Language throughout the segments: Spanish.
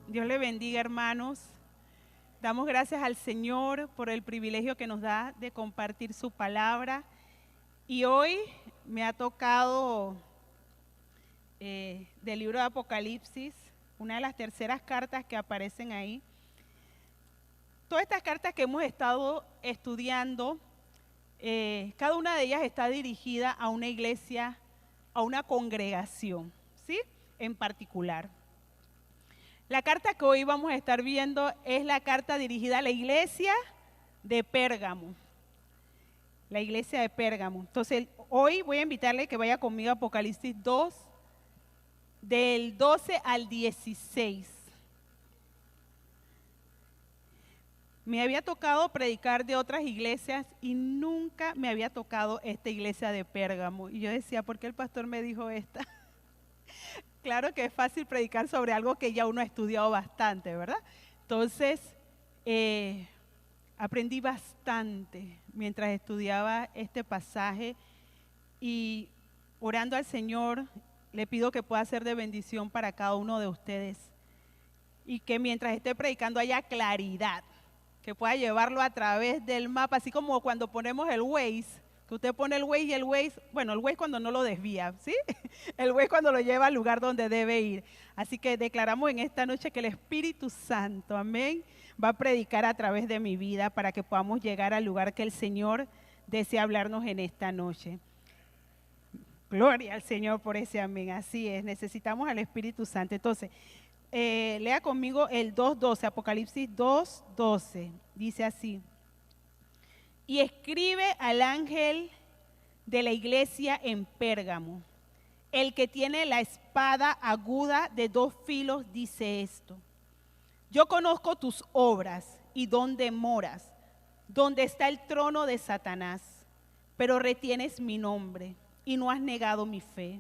Dios le bendiga, hermanos. Damos gracias al Señor por el privilegio que nos da de compartir su palabra. Y hoy me ha tocado del libro de Apocalipsis, una de las terceras cartas que aparecen ahí. Todas estas cartas que hemos estado estudiando, cada una de ellas está dirigida a una iglesia, a una congregación, ¿sí? En particular. La carta que hoy vamos a estar viendo es la carta dirigida a la iglesia de Pérgamo. La iglesia de Pérgamo. Entonces, hoy voy a invitarle que vaya conmigo a Apocalipsis 2, del 12 al 16. Me había tocado predicar de otras iglesias y nunca me había tocado esta iglesia de Pérgamo. Y yo decía, ¿por qué el pastor me dijo esta? Claro que es fácil predicar sobre algo que ya uno ha estudiado bastante, ¿verdad? Entonces, aprendí bastante mientras estudiaba este pasaje y orando al Señor, le pido que pueda ser de bendición para cada uno de ustedes y que mientras esté predicando haya claridad, que pueda llevarlo a través del mapa, así como cuando ponemos el Waze, que usted pone el Waze y el Waze, bueno, el Waze cuando no lo desvía, ¿sí? El Waze cuando lo lleva al lugar donde debe ir. Así que declaramos en esta noche que el Espíritu Santo, amén, va a predicar a través de mi vida para que podamos llegar al lugar que el Señor desea hablarnos en esta noche. Gloria al Señor por ese amén, así es, necesitamos al Espíritu Santo. Entonces, lea conmigo el 2.12, Apocalipsis 2.12, dice así. Y escribe al ángel de la iglesia en Pérgamo, el que tiene la espada aguda de 2 filos, dice esto. Yo conozco tus obras y dónde moras, donde está el trono de Satanás, pero retienes mi nombre y no has negado mi fe,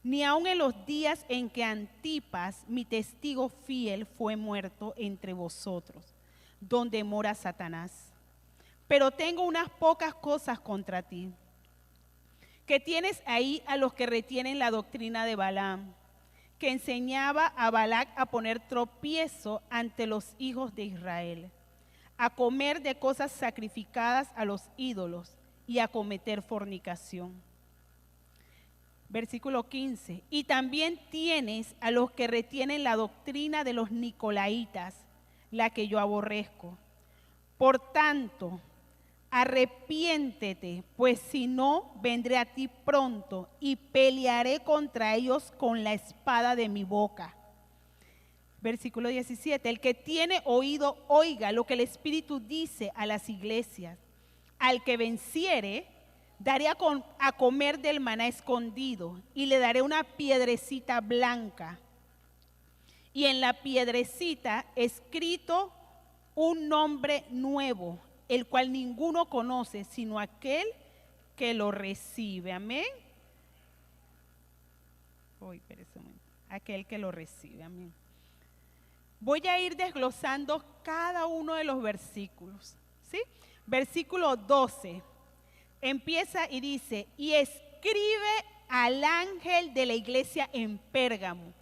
ni aun en los días en que Antipas, mi testigo fiel, fue muerto entre vosotros, donde mora Satanás. Pero tengo unas pocas cosas contra ti, que tienes ahí a los que retienen la doctrina de Balaam, que enseñaba a Balac a poner tropiezo ante los hijos de Israel, a comer de cosas sacrificadas a los ídolos y a cometer fornicación. Versículo 15. Y también tienes a los que retienen la doctrina de los nicolaitas, la que yo aborrezco. Por tanto, arrepiéntete, pues si no, vendré a ti pronto y pelearé contra ellos con la espada de mi boca. Versículo 17. El que tiene oído, oiga lo que el Espíritu dice a las iglesias. Al que venciere, daré a comer del maná escondido y le daré una piedrecita blanca. Y en la piedrecita escrito un nombre nuevo, el cual ninguno conoce, sino aquel que lo recibe. Amén. Aquel que lo recibe. Amén. Voy a ir desglosando cada uno de los versículos, ¿sí? Versículo 12. Empieza y dice, y escribe al ángel de la iglesia en Pérgamo.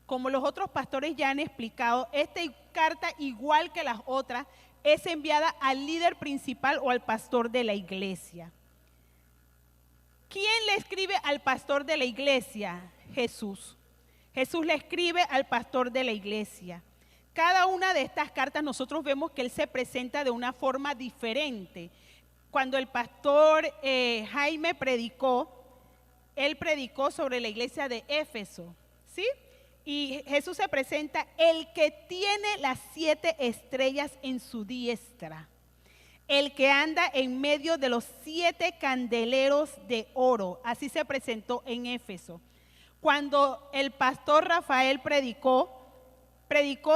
Como los otros pastores ya han explicado, esta carta, igual que las otras, es enviada al líder principal o al pastor de la iglesia. ¿Quién le escribe al pastor de la iglesia? Jesús. Jesús le escribe al pastor de la iglesia. Cada una de estas cartas nosotros vemos que él se presenta de una forma diferente. Cuando el pastor Jaime predicó, él predicó sobre la iglesia de Éfeso, ¿sí? Y Jesús se presenta, el que tiene las 7 estrellas en su diestra, el que anda en medio de los 7 candeleros de oro. Así se presentó en Éfeso. Cuando el pastor Rafael predicó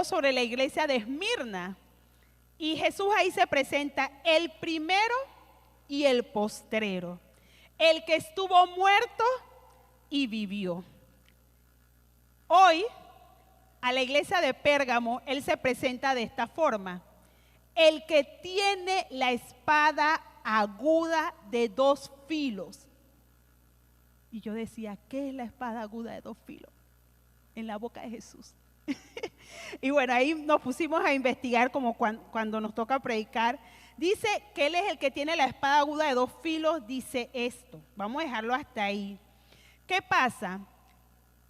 sobre la iglesia de Esmirna. Y Jesús ahí se presenta el primero y el postrero, el que estuvo muerto y vivió. Hoy, a la iglesia de Pérgamo, él se presenta de esta forma: el que tiene la espada aguda de 2 filos. Y yo decía, ¿qué es la espada aguda de 2 filos? En la boca de Jesús. Y bueno, ahí nos pusimos a investigar como cuando nos toca predicar. Dice que Él es el que tiene la espada aguda de 2 filos, dice esto. Vamos a dejarlo hasta ahí. ¿Qué pasa?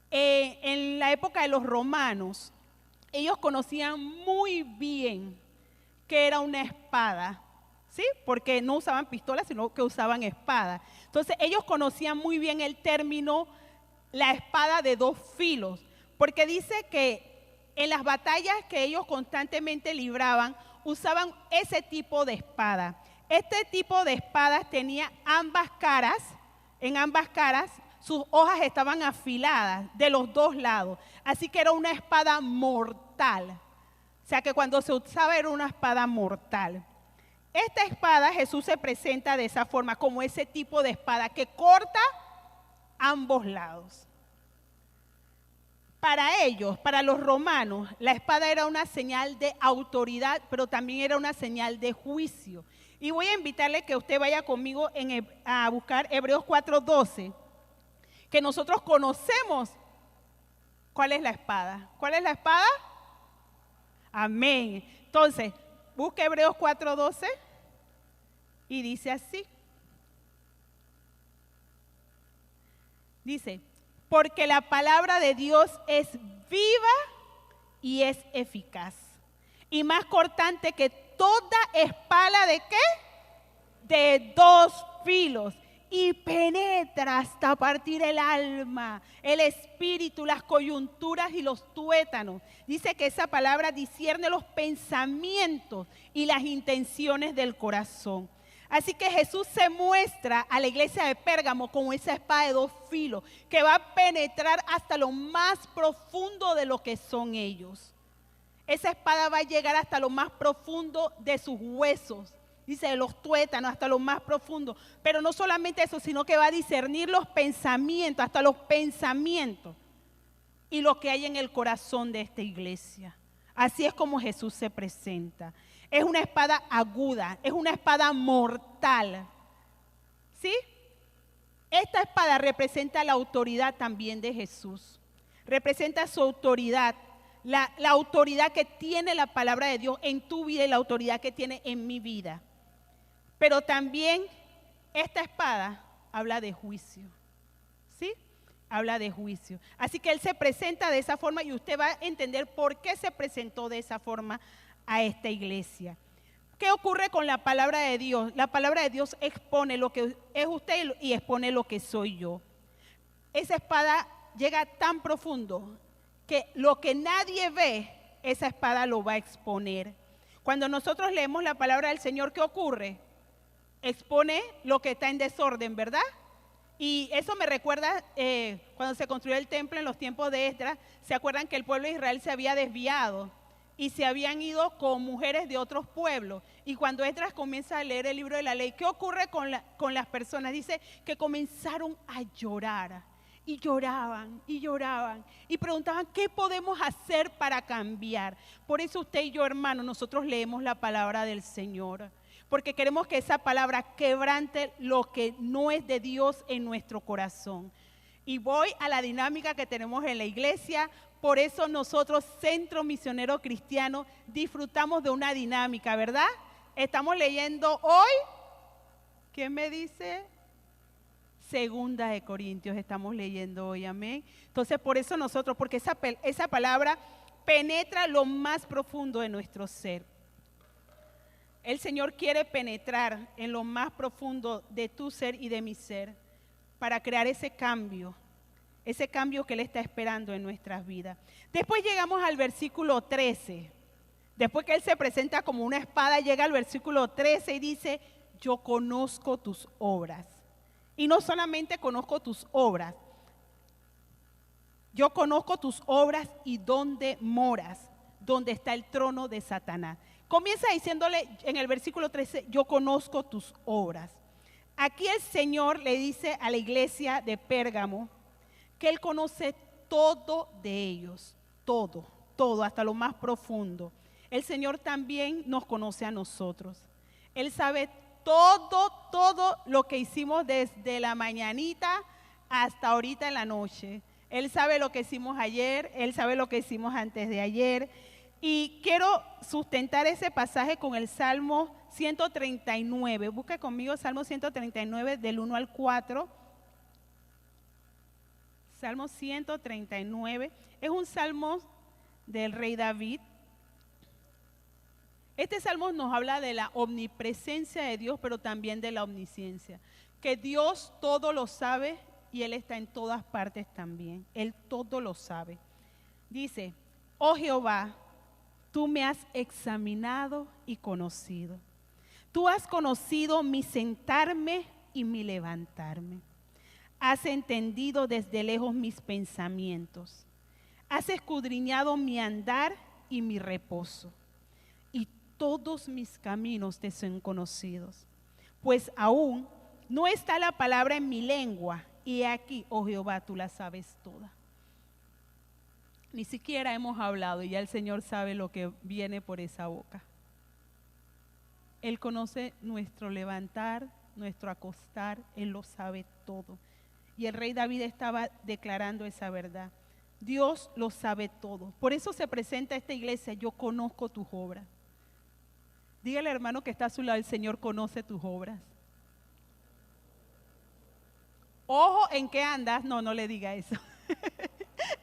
En la época de los romanos, ellos conocían muy bien qué era una espada, ¿sí? Porque no usaban pistolas, sino que usaban espada. Entonces, ellos conocían muy bien el término la espada de 2 filos, porque dice que en las batallas que ellos constantemente libraban, usaban ese tipo de espada. Este tipo de espadas tenía ambas caras, en ambas caras sus hojas estaban afiladas de los 2 lados, así que era una espada mortal. O sea que cuando se usaba era una espada mortal. Esta espada Jesús se presenta de esa forma, como ese tipo de espada que corta ambos lados. Para ellos, para los romanos, la espada era una señal de autoridad, pero también era una señal de juicio. Y voy a invitarle que usted vaya conmigo a buscar Hebreos 4:12, que nosotros conocemos cuál es la espada. ¿Cuál es la espada? Amén. Entonces, busque Hebreos 4:12 y dice así. Dice, porque la palabra de Dios es viva y es eficaz, y más cortante que toda espada ¿de qué? De 2 filos, y penetra hasta partir el alma, el espíritu, las coyunturas y los tuétanos. Dice que esa palabra discierne los pensamientos y las intenciones del corazón. Así que Jesús se muestra a la iglesia de Pérgamo como esa espada de 2 filos que va a penetrar hasta lo más profundo de lo que son ellos. Esa espada va a llegar hasta lo más profundo de sus huesos. Dice de los tuétanos hasta lo más profundo. Pero no solamente eso, sino que va a discernir los pensamientos, hasta los pensamientos y lo que hay en el corazón de esta iglesia. Así es como Jesús se presenta. Es una espada aguda, es una espada mortal. ¿Sí? Esta espada representa la autoridad también de Jesús. Representa su autoridad, la autoridad que tiene la palabra de Dios en tu vida y la autoridad que tiene en mi vida. Pero también esta espada habla de juicio. ¿Sí? Habla de juicio. Así que Él se presenta de esa forma y usted va a entender por qué se presentó de esa forma a esta iglesia. ¿Qué ocurre con la palabra de Dios? La palabra de Dios expone lo que es usted y expone lo que soy yo. Esa espada llega tan profundo que lo que nadie ve, esa espada lo va a exponer. Cuando nosotros leemos la palabra del Señor, ¿qué ocurre? Expone lo que está en desorden, ¿verdad? Y eso me recuerda cuando se construyó el templo en los tiempos de Esdras. ¿Se acuerdan que el pueblo de Israel se había desviado y se habían ido con mujeres de otros pueblos? Y cuando Esdras comienza a leer el libro de la ley, ¿qué ocurre con las personas? Dice que comenzaron a llorar. Y lloraban, y lloraban, y preguntaban, ¿qué podemos hacer para cambiar? Por eso usted y yo, hermano, nosotros leemos la palabra del Señor, porque queremos que esa palabra quebrante lo que no es de Dios en nuestro corazón. Y voy a la dinámica que tenemos en la iglesia. Por eso nosotros, Centro Misionero Cristiano, disfrutamos de una dinámica, ¿verdad? Estamos leyendo hoy, ¿quién me dice? 2 de Corintios estamos leyendo hoy, amén. Entonces por eso nosotros, porque esa palabra penetra lo más profundo de nuestro ser. El Señor quiere penetrar en lo más profundo de tu ser y de mi ser para crear ese cambio que Él está esperando en nuestras vidas. Después llegamos al versículo 13. Después que Él se presenta como una espada, llega al versículo 13 y dice, yo conozco tus obras. Y no solamente conozco tus obras, yo conozco tus obras y dónde moras, donde está el trono de Satanás. Comienza diciéndole en el versículo 13, yo conozco tus obras. Aquí el Señor le dice a la iglesia de Pérgamo que Él conoce todo de ellos, todo, hasta lo más profundo. El Señor también nos conoce a nosotros. Él sabe todo lo que hicimos desde la mañanita hasta ahorita en la noche. Él sabe lo que hicimos ayer, Él sabe lo que hicimos antes de ayer. Y quiero sustentar ese pasaje con el Salmo 139. Busca conmigo Salmo 139 del 1 al 4. Salmo 139 es un salmo del rey David. Este salmo nos habla de la omnipresencia de Dios, pero también de la omnisciencia. Que Dios todo lo sabe y Él está en todas partes también. Él todo lo sabe. Dice, oh Jehová, tú me has examinado y conocido. Tú has conocido mi sentarme y mi levantarme. Has entendido desde lejos mis pensamientos. Has escudriñado mi andar y mi reposo. Y todos mis caminos te son conocidos. Pues aún no está la palabra en mi lengua. Y aquí, oh Jehová, tú la sabes toda. Ni siquiera hemos hablado y ya el Señor sabe lo que viene por esa boca. Él conoce nuestro levantar, nuestro acostar, Él lo sabe todo. Y el rey David estaba declarando esa verdad. Dios lo sabe todo. Por eso se presenta a esta iglesia, yo conozco tus obras. Dígale, hermano, que está a su lado, el Señor conoce tus obras. Ojo, ¿en qué andas? No, no le diga eso.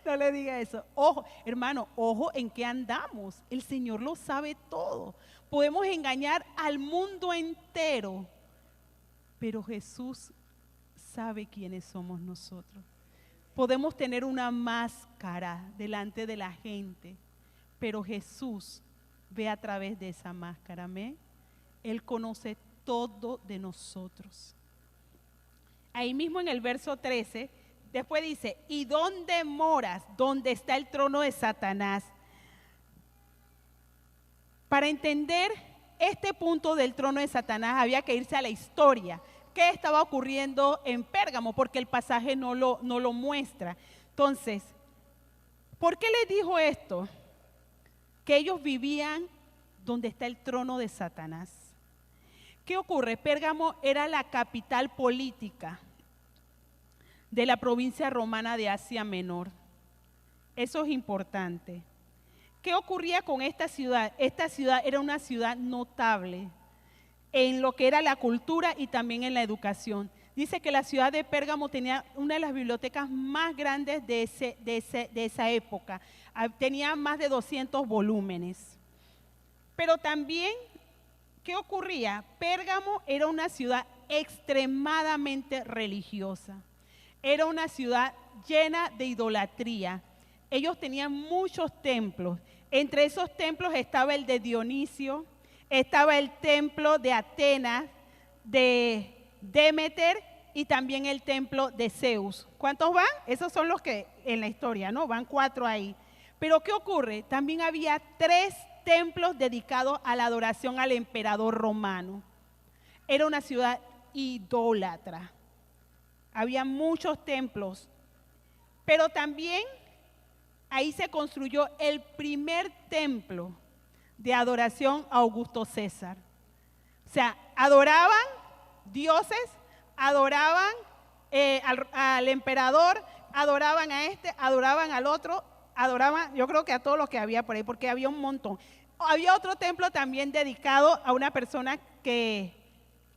No le diga eso. Ojo, hermano, ojo en qué andamos. El Señor lo sabe todo. Podemos engañar al mundo entero, pero Jesús sabe quiénes somos nosotros. Podemos tener una máscara delante de la gente, pero Jesús ve a través de esa máscara. Amén. Él conoce todo de nosotros. Ahí mismo en el verso 13, después dice, ¿y dónde moras? ¿Dónde está el trono de Satanás? Para entender este punto del trono de Satanás había que irse a la historia. ¿Qué estaba ocurriendo en Pérgamo? Porque el pasaje no lo muestra. Entonces, ¿por qué les dijo esto? Que ellos vivían donde está el trono de Satanás. ¿Qué ocurre? Pérgamo era la capital política de la provincia romana de Asia Menor. Eso es importante. ¿Qué ocurría con esta ciudad? Esta ciudad era una ciudad notable en lo que era la cultura y también en la educación. Dice que la ciudad de Pérgamo tenía una de las bibliotecas más grandes de esa época. Tenía más de 200 volúmenes. Pero también, ¿qué ocurría? Pérgamo era una ciudad extremadamente religiosa. Era una ciudad llena de idolatría. Ellos tenían muchos templos. Entre esos templos estaba el de Dionisio, estaba el templo de Atenas, de Demeter y también el templo de Zeus. ¿Cuántos van? Esos son los que en la historia, ¿no? Van 4 ahí. Pero ¿qué ocurre? También había 3 templos dedicados a la adoración al emperador romano. Era una ciudad idólatra. Había muchos templos, pero también ahí se construyó el primer templo de adoración a Augusto César. O sea, adoraban dioses, adoraban al emperador, adoraban a este, adoraban al otro, adoraban, yo creo que a todos los que había por ahí, porque había un montón. Había otro templo también dedicado a una persona que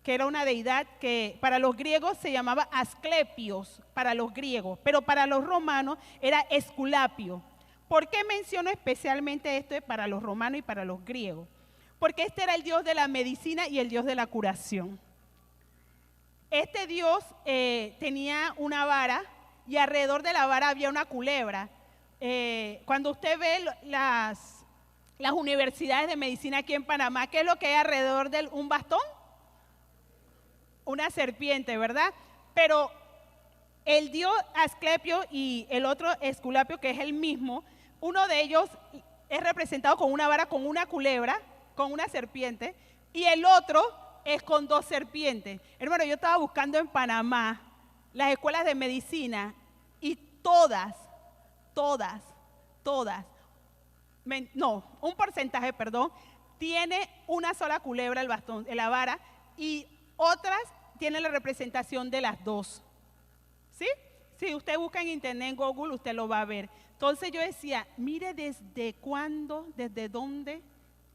era una deidad que para los griegos se llamaba Asclepios, para los griegos, pero para los romanos era Esculapio. ¿Por qué menciono especialmente esto para los romanos y para los griegos? Porque este era el dios de la medicina y el dios de la curación. Este dios tenía una vara y alrededor de la vara había una culebra. Cuando usted ve las universidades de medicina aquí en Panamá, ¿qué es lo que hay alrededor de un bastón? Una serpiente, ¿verdad? Pero el dios Asclepio y el otro Esculapio, que es el mismo, uno de ellos es representado con una vara, con una culebra, con una serpiente, y el otro es con 2 serpientes. Hermano, yo estaba buscando en Panamá las escuelas de medicina y todas, un porcentaje, tiene una sola culebra, el bastón, la vara, y otras tienen la representación de las 2. ¿Sí? Si usted busca en internet, en Google, usted lo va a ver. Entonces yo decía, mire desde cuándo, desde dónde,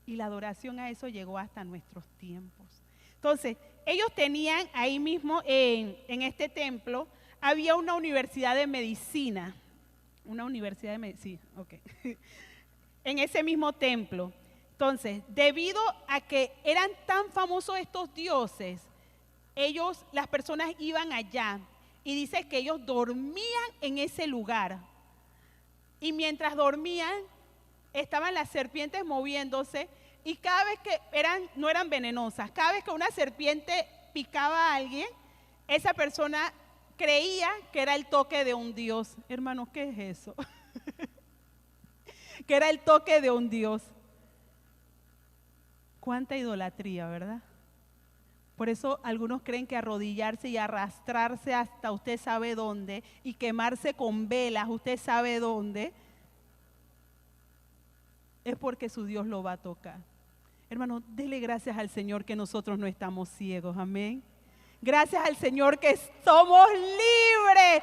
y la adoración a eso llegó hasta nuestros tiempos. Entonces, ellos tenían ahí mismo en este templo, había una universidad de medicina. Una universidad de medicina, ok. En ese mismo templo. Entonces, debido a que eran tan famosos estos dioses, las personas iban allá y dice que ellos dormían en ese lugar. Y mientras dormían, estaban las serpientes moviéndose y cada vez que no eran venenosas, cada vez que una serpiente picaba a alguien, esa persona creía que era el toque de un dios. Hermanos, ¿qué es eso? Que era el toque de un dios. Cuánta idolatría, ¿verdad? Por eso algunos creen que arrodillarse y arrastrarse hasta usted sabe dónde y quemarse con velas, usted sabe dónde, es porque su Dios lo va a tocar. Hermano, dele gracias al Señor que nosotros no estamos ciegos, amén. Gracias al Señor que somos libres,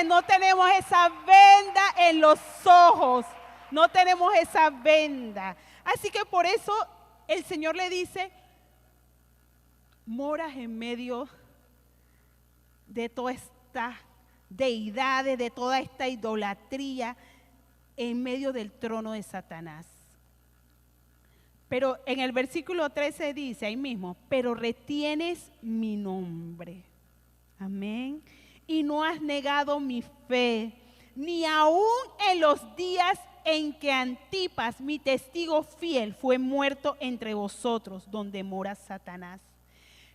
no tenemos esa venda en los ojos, no tenemos esa venda. Así que por eso el Señor le dice, moras en medio de todas estas deidades, de toda esta idolatría, en medio del trono de Satanás. Pero en el versículo 13 dice ahí mismo, pero retienes mi nombre, amén, y no has negado mi fe, ni aún en los días en que Antipas, mi testigo fiel, fue muerto entre vosotros, donde mora Satanás.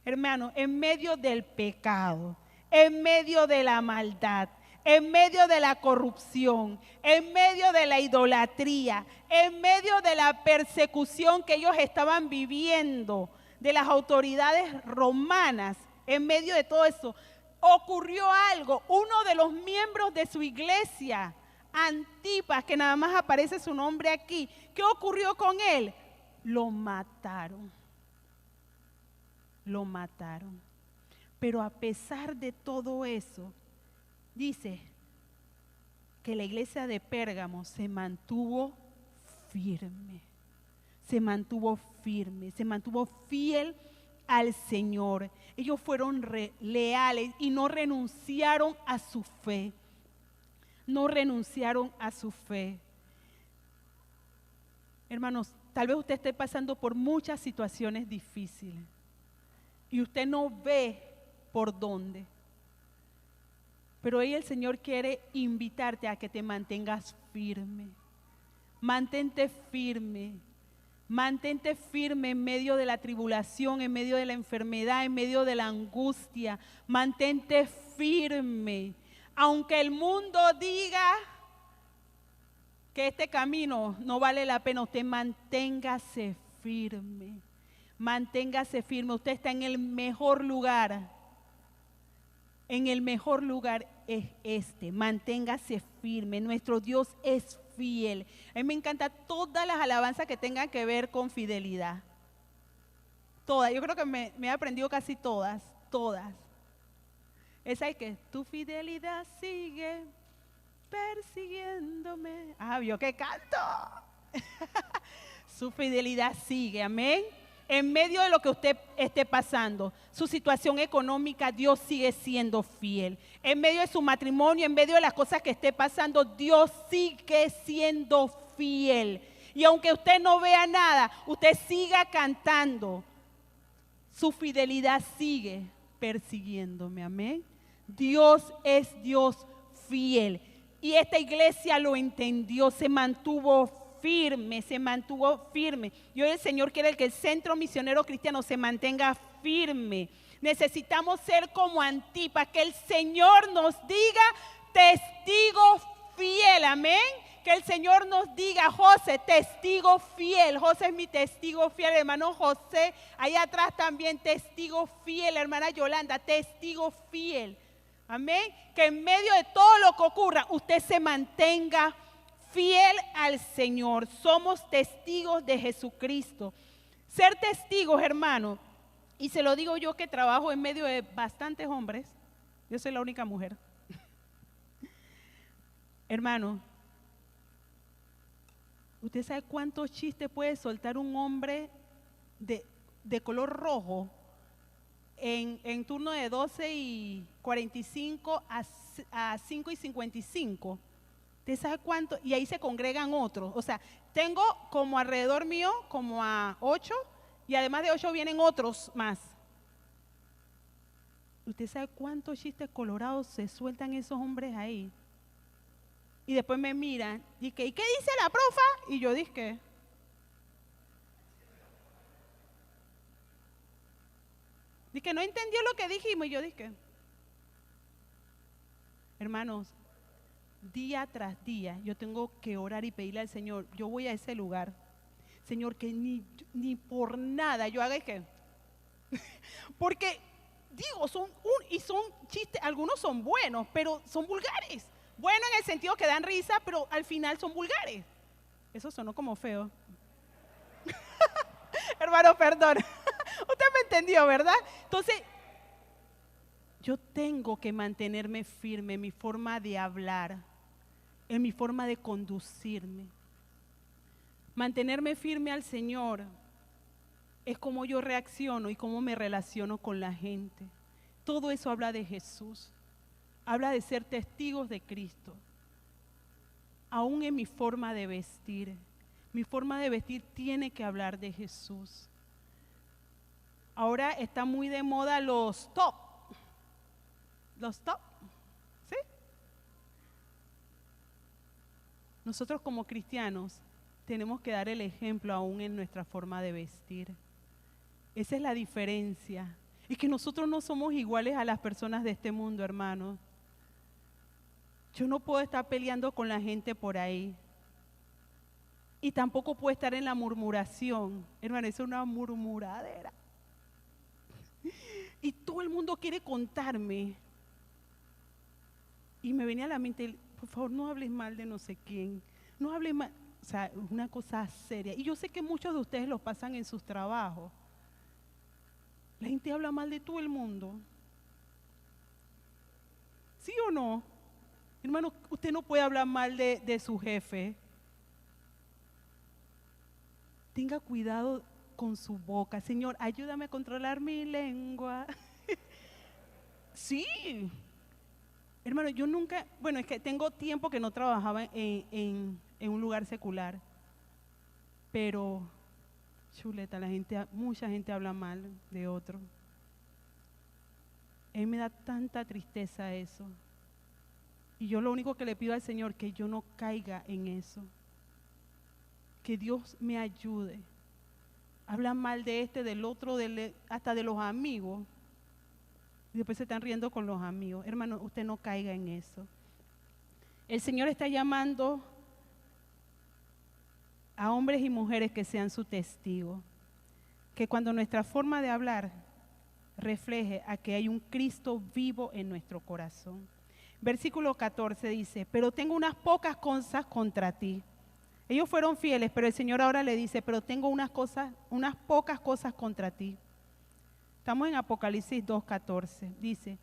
Hermano, en medio del pecado, en medio de la maldad, en medio de la corrupción, en medio de la idolatría, en medio de la persecución que ellos estaban viviendo, de las autoridades romanas, en medio de todo eso, ocurrió algo. Uno de los miembros de su iglesia, Antipas, que nada más aparece su nombre aquí, ¿qué ocurrió con él? Lo mataron. Lo mataron. Pero a pesar de todo eso, dice que la iglesia de Pérgamo se mantuvo firme, se mantuvo fiel al Señor. Ellos fueron leales y no renunciaron a su fe. No renunciaron a su fe. Hermanos, tal vez usted esté pasando por muchas situaciones difíciles y usted no ve por dónde. Pero hoy el Señor quiere invitarte a que te mantengas firme. Mantente firme. Mantente firme en medio de la tribulación, en medio de la enfermedad, en medio de la angustia. Mantente firme. Aunque el mundo diga que este camino no vale la pena, usted manténgase firme. Manténgase firme. Usted está en el mejor lugar. En el mejor lugar es este. Manténgase firme. Nuestro Dios es fiel. A mí me encantan todas las alabanzas que tengan que ver con fidelidad. Todas. Yo creo que me he aprendido casi todas. Esa es que tu fidelidad sigue persiguiéndome. ¿Vio que canto? Su fidelidad sigue, amén. En medio de lo que usted esté pasando, su situación económica, Dios sigue siendo fiel. En medio de su matrimonio, en medio de las cosas que esté pasando, Dios sigue siendo fiel. Y aunque usted no vea nada, usted siga cantando. Su fidelidad sigue persiguiéndome, amén. Dios es Dios fiel. Y esta iglesia lo entendió, se mantuvo firme. Y hoy el Señor quiere que el Centro Misionero Cristiano se mantenga firme. Necesitamos ser como Antipas, que el Señor nos diga testigo fiel, amén. Que el Señor nos diga, José, testigo fiel. José es mi testigo fiel, hermano José. Ahí atrás también testigo fiel, hermana Yolanda, testigo fiel. Amén. Que en medio de todo lo que ocurra, usted se mantenga fiel al Señor. Somos testigos de Jesucristo. Ser testigos, hermano, y se lo digo yo que trabajo en medio de bastantes hombres. Yo soy la única mujer. Hermano, ¿usted sabe cuántos chistes puede soltar un hombre de color rojo en turno de 12:45 a 5:55? ¿Usted sabe cuánto? Y ahí se congregan otros. O sea, tengo como alrededor mío como a 8 y además de 8 vienen otros más. ¿Usted sabe cuántos chistes colorados se sueltan esos hombres ahí? Y después me miran y que, ¿y qué dice la profa? Y yo dije, no entendió lo que dijimos. Y yo dije, hermanos, día tras día yo tengo que orar y pedirle al Señor. Yo voy a ese lugar, Señor, que ni por nada yo haga que porque digo, son chistes, algunos son buenos, pero son vulgares. Bueno en el sentido que dan risa, pero al final son vulgares. Eso sonó como feo. Hermano, perdón. Usted me entendió, ¿verdad? Entonces, yo tengo que mantenerme firme en mi forma de hablar, en mi forma de conducirme. Mantenerme firme al Señor es como yo reacciono y cómo me relaciono con la gente. Todo eso habla de Jesús. Habla de ser testigos de Cristo. Aún en mi forma de vestir. Mi forma de vestir tiene que hablar de Jesús. Ahora está muy de moda los top. Los top, ¿sí? Nosotros como cristianos tenemos que dar el ejemplo aún en nuestra forma de vestir. Esa es la diferencia. Y que nosotros no somos iguales a las personas de este mundo, hermanos. Yo no puedo estar peleando con la gente por ahí. Y tampoco puedo estar en la murmuración. Hermano, eso es una murmuradera. Y todo el mundo quiere contarme. Y me venía a la mente, por favor, no hables mal de no sé quién. No hables mal. O sea, una cosa seria. Y yo sé que muchos de ustedes lo pasan en sus trabajos. La gente habla mal de todo el mundo. ¿Sí o no? Hermano, usted no puede hablar mal de su jefe. Tenga cuidado con su boca. Señor, ayúdame a controlar mi lengua. Sí. Hermano, yo nunca, bueno, es que tengo tiempo que no trabajaba en un lugar secular. Pero, chuleta, mucha gente habla mal de otro. A mí me da tanta tristeza eso. Y yo lo único que le pido al Señor que yo no caiga en eso. Que Dios me ayude. Hablan mal de este, del otro, hasta de los amigos. Y después se están riendo con los amigos. Hermano, usted no caiga en eso. El Señor está llamando a hombres y mujeres que sean su testigo. Que cuando nuestra forma de hablar refleje a que hay un Cristo vivo en nuestro corazón. Versículo 14 dice, pero tengo unas pocas cosas contra ti. Ellos fueron fieles, pero el Señor ahora le dice, pero tengo unas pocas cosas contra ti. Estamos en Apocalipsis 2:14. Dice,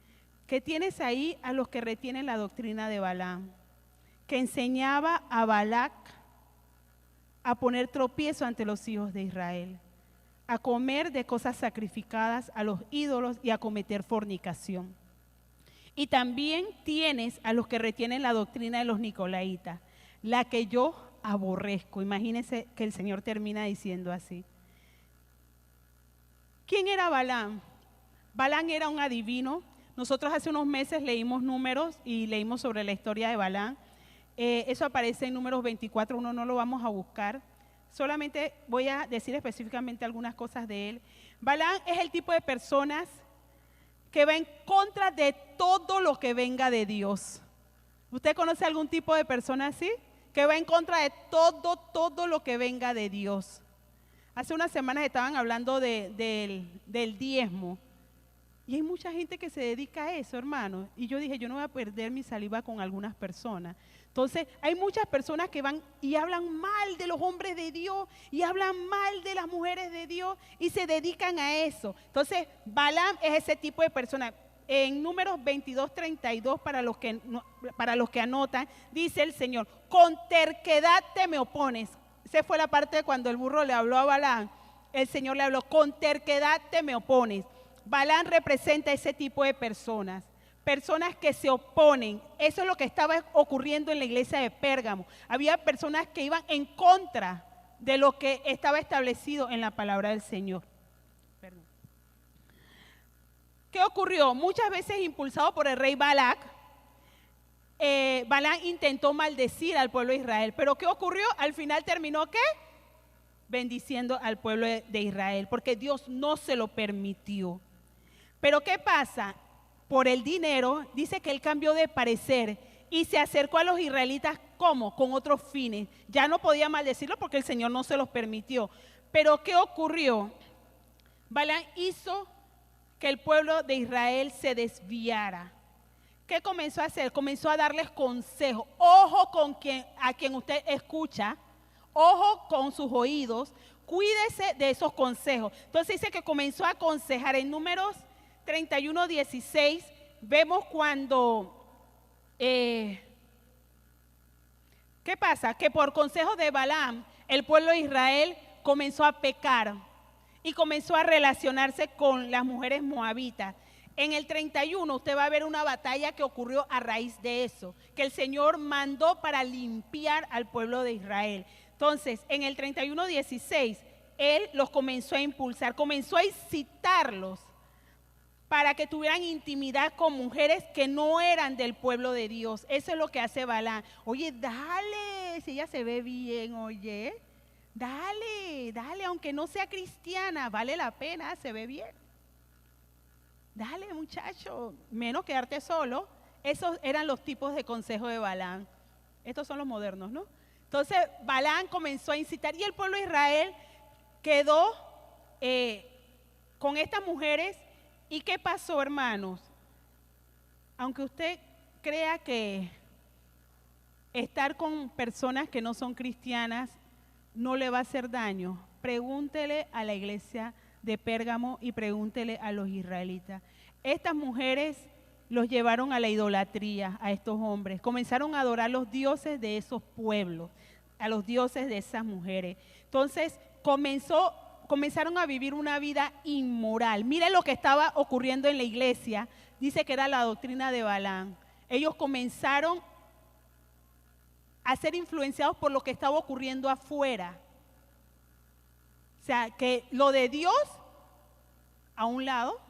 que tienes ahí a los que retienen la doctrina de Balaam, que enseñaba a Balac a poner tropiezo ante los hijos de Israel, a comer de cosas sacrificadas a los ídolos y a cometer fornicación. Y también tienes a los que retienen la doctrina de los nicolaitas, la que yo aborrezco. Imagínense que el Señor termina diciendo así. ¿Quién era Balaam? Balaam era un adivino. Nosotros hace unos meses leímos Números y leímos sobre la historia de Balaam. Eso aparece en Números 24, no lo vamos a buscar. Solamente voy a decir específicamente algunas cosas de él. Balaam es el tipo de personas que va en contra de todo lo que venga de Dios. ¿Usted conoce algún tipo de persona así? Que va en contra de todo lo que venga de Dios. Hace unas semanas estaban hablando del diezmo. Y hay mucha gente que se dedica a eso, hermano. Y yo dije, yo no voy a perder mi saliva con algunas personas. Entonces, hay muchas personas que van y hablan mal de los hombres de Dios y hablan mal de las mujeres de Dios y se dedican a eso. Entonces, Balaam es ese tipo de persona. En Números 22:32, para los que anotan, dice el Señor, con terquedad te me opones. Esa fue la parte de cuando el burro le habló a Balaam. El Señor le habló, con terquedad te me opones. Balaam representa ese tipo de personas que se oponen. Eso es lo que estaba ocurriendo en la iglesia de Pérgamo. Había personas que iban en contra de lo que estaba establecido en la palabra del Señor. Perdón. ¿Qué ocurrió? Muchas veces impulsado por el rey Balac, Balaam intentó maldecir al pueblo de Israel. ¿Pero qué ocurrió? Al final terminó ¿qué? Bendiciendo al pueblo de Israel, porque Dios no se lo permitió. Pero ¿qué pasa? Por el dinero, dice que él cambió de parecer y se acercó a los israelitas, ¿cómo? Con otros fines. Ya no podía maldecirlo porque el Señor no se los permitió. Pero ¿qué ocurrió? Balaam hizo que el pueblo de Israel se desviara. ¿Qué comenzó a hacer? Comenzó a darles consejos. Ojo con a quien usted escucha, ojo con sus oídos, cuídese de esos consejos. Entonces dice que comenzó a aconsejar. En Números 31:16 vemos cuando, ¿qué pasa? Que por consejo de Balaam, el pueblo de Israel comenzó a pecar y comenzó a relacionarse con las mujeres moabitas. En el 31 usted va a ver una batalla que ocurrió a raíz de eso, que el Señor mandó para limpiar al pueblo de Israel. Entonces, en el 31:16, Él los comenzó a impulsar, comenzó a incitarlos para que tuvieran intimidad con mujeres que no eran del pueblo de Dios. Eso es lo que hace Balaam. Oye, dale, si ella se ve bien, oye, dale, aunque no sea cristiana, vale la pena, se ve bien. Dale, muchacho, menos quedarte solo. Esos eran los tipos de consejos de Balaam. Estos son los modernos, ¿no? Entonces, Balaam comenzó a incitar y el pueblo de Israel quedó con estas mujeres. ¿Y qué pasó, hermanos? Aunque usted crea que estar con personas que no son cristianas no le va a hacer daño, pregúntele a la iglesia de Pérgamo y pregúntele a los israelitas. Estas mujeres los llevaron a la idolatría, a estos hombres. Comenzaron a adorar los dioses de esos pueblos, a los dioses de esas mujeres. Entonces comenzaron a vivir una vida inmoral. Miren lo que estaba ocurriendo en la iglesia. Dice que era la doctrina de Balaam. Ellos comenzaron a ser influenciados por lo que estaba ocurriendo afuera. O sea, que lo de Dios a un lado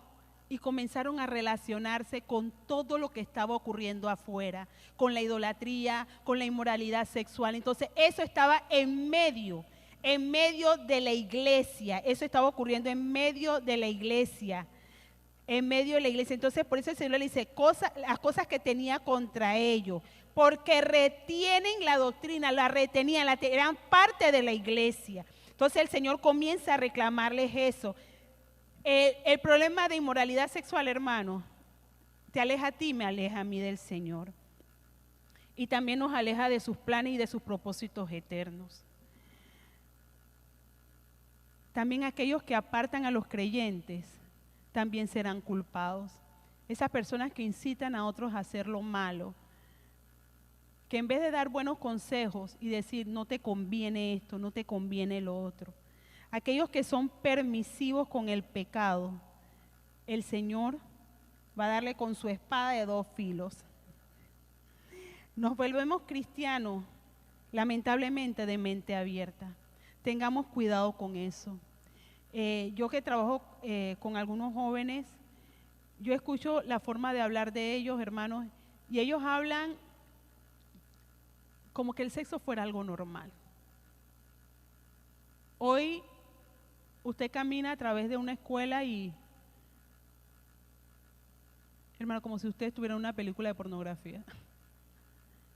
y comenzaron a relacionarse con todo lo que estaba ocurriendo afuera, con la idolatría, con la inmoralidad sexual. Entonces, eso estaba en medio de la iglesia. Eso estaba ocurriendo en medio de la iglesia. Entonces, por eso el Señor le dice, las cosas que tenía contra ellos, porque retienen la doctrina, eran parte de la iglesia. Entonces el Señor comienza a reclamarles eso. El problema de inmoralidad sexual, hermano, te aleja a ti, me aleja a mí del Señor. Y también nos aleja de sus planes y de sus propósitos eternos. También aquellos que apartan a los creyentes también serán culpados. Esas personas que incitan a otros a hacer lo malo, que en vez de dar buenos consejos y decir no te conviene esto, no te conviene lo otro, aquellos que son permisivos con el pecado, el Señor va a darle con su espada de dos filos. Nos volvemos cristianos, lamentablemente, de mente abierta. Tengamos cuidado con eso. Yo que trabajo con algunos jóvenes, yo escucho la forma de hablar de ellos, hermanos, y ellos hablan como que el sexo fuera algo normal. Hoy usted camina a través de una escuela y, hermano, como si usted estuviera en una película de pornografía.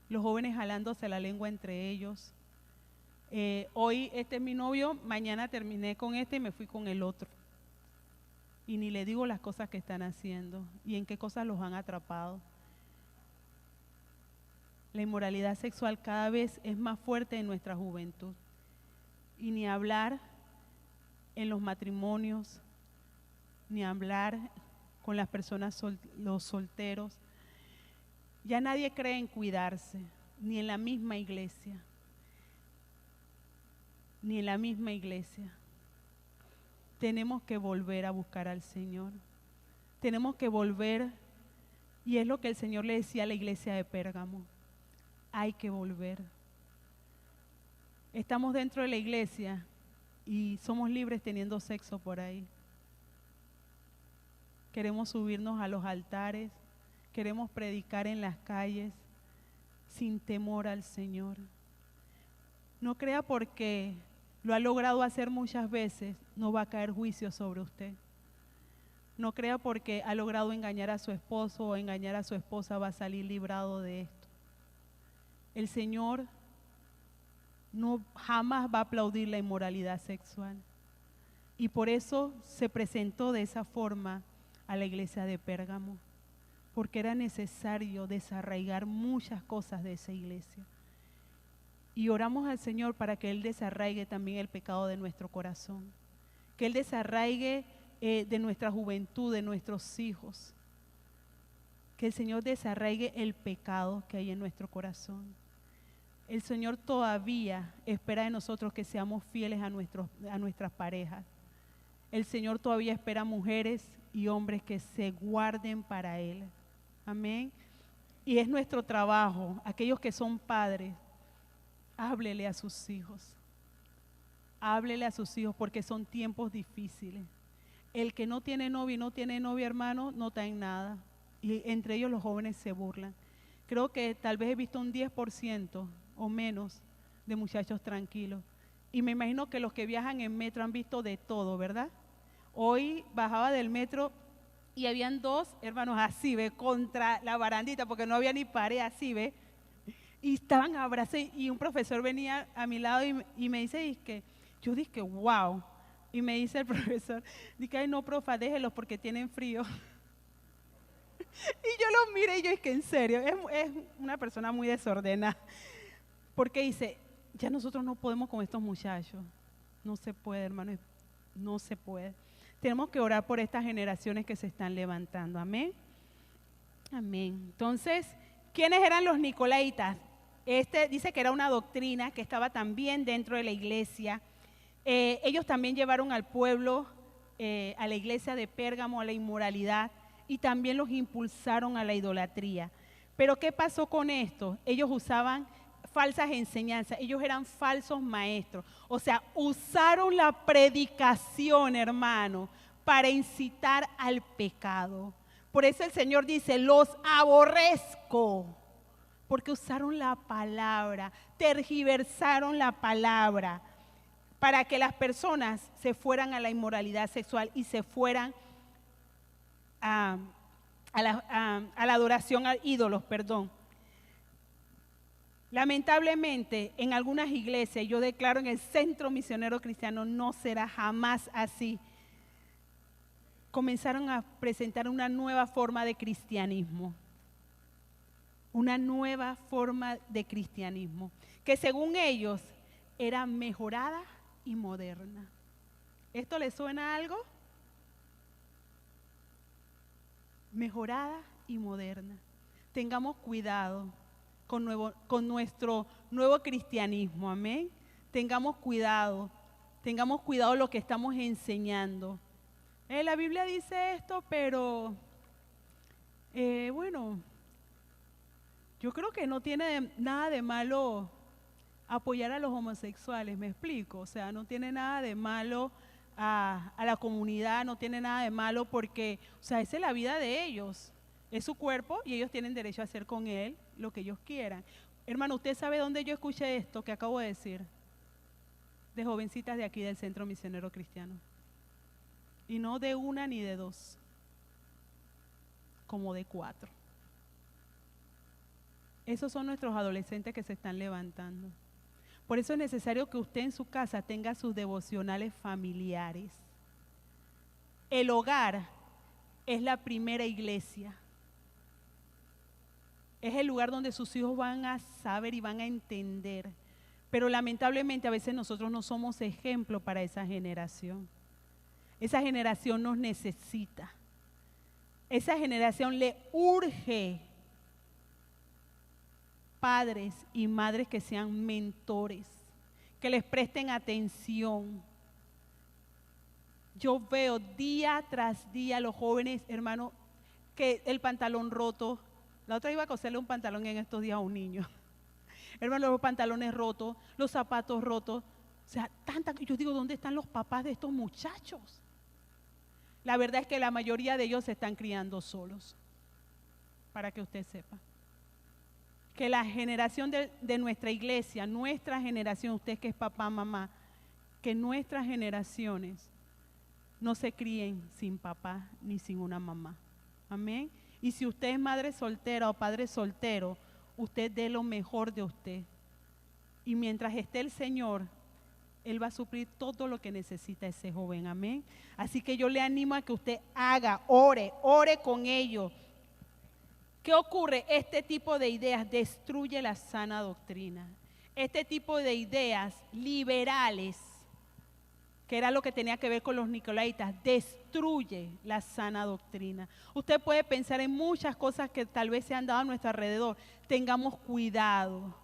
Los jóvenes jalándose la lengua entre ellos. Hoy este es mi novio, mañana terminé con este y me fui con el otro. Y ni le digo las cosas que están haciendo y en qué cosas los han atrapado. La inmoralidad sexual cada vez es más fuerte en nuestra juventud. Y ni hablar en los matrimonios, ni hablar con las personas, los solteros. Ya nadie cree en cuidarse, ni en la misma iglesia, ni en la misma iglesia. Tenemos que volver a buscar al Señor. Tenemos que volver, y es lo que el Señor le decía a la iglesia de Pérgamo. Hay que volver. Estamos dentro de la iglesia y somos libres teniendo sexo por ahí. Queremos subirnos a los altares, queremos predicar en las calles sin temor al Señor. No crea porque lo ha logrado hacer muchas veces, no va a caer juicio sobre usted. No crea porque ha logrado engañar a su esposo o engañar a su esposa, va a salir librado de esto. El Señor no jamás va a aplaudir la inmoralidad sexual. Y por eso se presentó de esa forma a la iglesia de Pérgamo, porque era necesario desarraigar muchas cosas de esa iglesia. Y oramos al Señor para que Él desarraigue también el pecado de nuestro corazón, que Él desarraigue de nuestra juventud, de nuestros hijos, que el Señor desarraigue el pecado que hay en nuestro corazón. El Señor todavía espera de nosotros que seamos fieles a nuestras parejas. El Señor todavía espera mujeres y hombres que se guarden para Él. Amén. Y es nuestro trabajo, aquellos que son padres, háblele a sus hijos. Háblele a sus hijos porque son tiempos difíciles. El que no tiene novio y no tiene novia, hermano, no está en nada. Y entre ellos los jóvenes se burlan. Creo que tal vez he visto un 10% o menos de muchachos tranquilos. Y me imagino que los que viajan en metro han visto de todo, ¿verdad? Hoy bajaba del metro y habían dos hermanos así, ¿ve? Contra la barandita, porque no había ni pared, así, ¿ve? Y estaban abrazados y un profesor venía a mi lado y me dice, yo dije, wow. Y me dice el profesor, dije, ay no, profa, déjelos porque tienen frío. Y yo los miré y yo dije, en serio, es una persona muy desordenada. Porque dice, ya nosotros no podemos con estos muchachos. No se puede, hermano, no se puede. Tenemos que orar por estas generaciones que se están levantando. Amén. Amén. Entonces, ¿quiénes eran los nicolaitas? Dice que era una doctrina que estaba también dentro de la iglesia. Ellos también llevaron al pueblo, a la iglesia de Pérgamo, a la inmoralidad y también los impulsaron a la idolatría. Pero ¿qué pasó con esto? Ellos usaban falsas enseñanzas, ellos eran falsos maestros. O sea, usaron la predicación, hermano, para incitar al pecado. Por eso el Señor dice, los aborrezco, porque usaron la palabra, tergiversaron la palabra, para que las personas se fueran a la inmoralidad sexual y se fueran a la adoración a ídolos, perdón. Lamentablemente, en algunas iglesias, yo declaro en el Centro Misionero Cristiano, no será jamás así. Comenzaron a presentar una nueva forma de cristianismo. Una nueva forma de cristianismo, que según ellos era mejorada y moderna. ¿Esto les suena a algo? Mejorada y moderna. Tengamos cuidado con nuestro nuevo cristianismo, amén. Tengamos cuidado lo que estamos enseñando. La Biblia dice esto, pero bueno, yo creo que no tiene nada de malo apoyar a los homosexuales, me explico, o sea, no tiene nada de malo a la comunidad, no tiene nada de malo porque, o sea, esa es la vida de ellos, es su cuerpo y ellos tienen derecho a hacer con él lo que ellos quieran. Hermano, ¿usted sabe dónde yo escuché esto que acabo de decir? De jovencitas de aquí del Centro Misionero Cristiano. Y no de una ni de dos, como de 4. Esos son nuestros adolescentes que se están levantando. Por eso es necesario que usted en su casa tenga sus devocionales familiares. El hogar es la primera iglesia. Es el lugar donde sus hijos van a saber y van a entender. Pero lamentablemente a veces nosotros no somos ejemplo para esa generación. Esa generación nos necesita. esa generación le urge padres y madres que sean mentores, que les presten atención. Yo veo día tras día los jóvenes, hermano, que el pantalón roto. La otra iba a coserle un pantalón en estos días a un niño. Hermano, los pantalones rotos, los zapatos rotos. O sea, yo digo, ¿dónde están los papás de estos muchachos? La verdad es que la mayoría de ellos se están criando solos, para que usted sepa. Que la generación de nuestra iglesia, nuestra generación, usted que es papá, mamá, que nuestras generaciones no se críen sin papá ni sin una mamá. Amén. Y si usted es madre soltera o padre soltero, usted dé lo mejor de usted. Y mientras esté el Señor, Él va a suplir todo lo que necesita ese joven. Amén. Así que yo le animo a que usted ore con ellos. ¿Qué ocurre? Este tipo de ideas destruye la sana doctrina. Este tipo de ideas liberales, que era lo que tenía que ver con los nicolaitas, destruye la sana doctrina. Usted puede pensar en muchas cosas que tal vez se han dado a nuestro alrededor. Tengamos cuidado.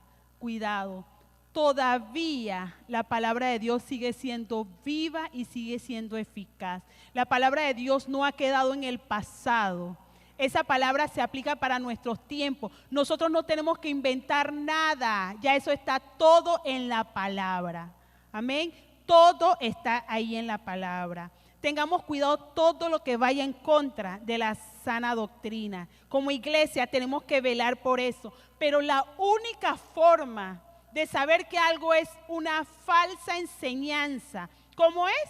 Todavía la palabra de Dios sigue siendo viva y sigue siendo eficaz. La palabra de Dios no ha quedado en el pasado. Esa palabra se aplica para nuestros tiempos. Nosotros no tenemos que inventar nada. Ya eso está todo en la palabra. Amén. Todo está ahí en la palabra. Tengamos cuidado todo lo que vaya en contra de la sana doctrina. Como iglesia tenemos que velar por eso. Pero la única forma de saber que algo es una falsa enseñanza, ¿cómo es?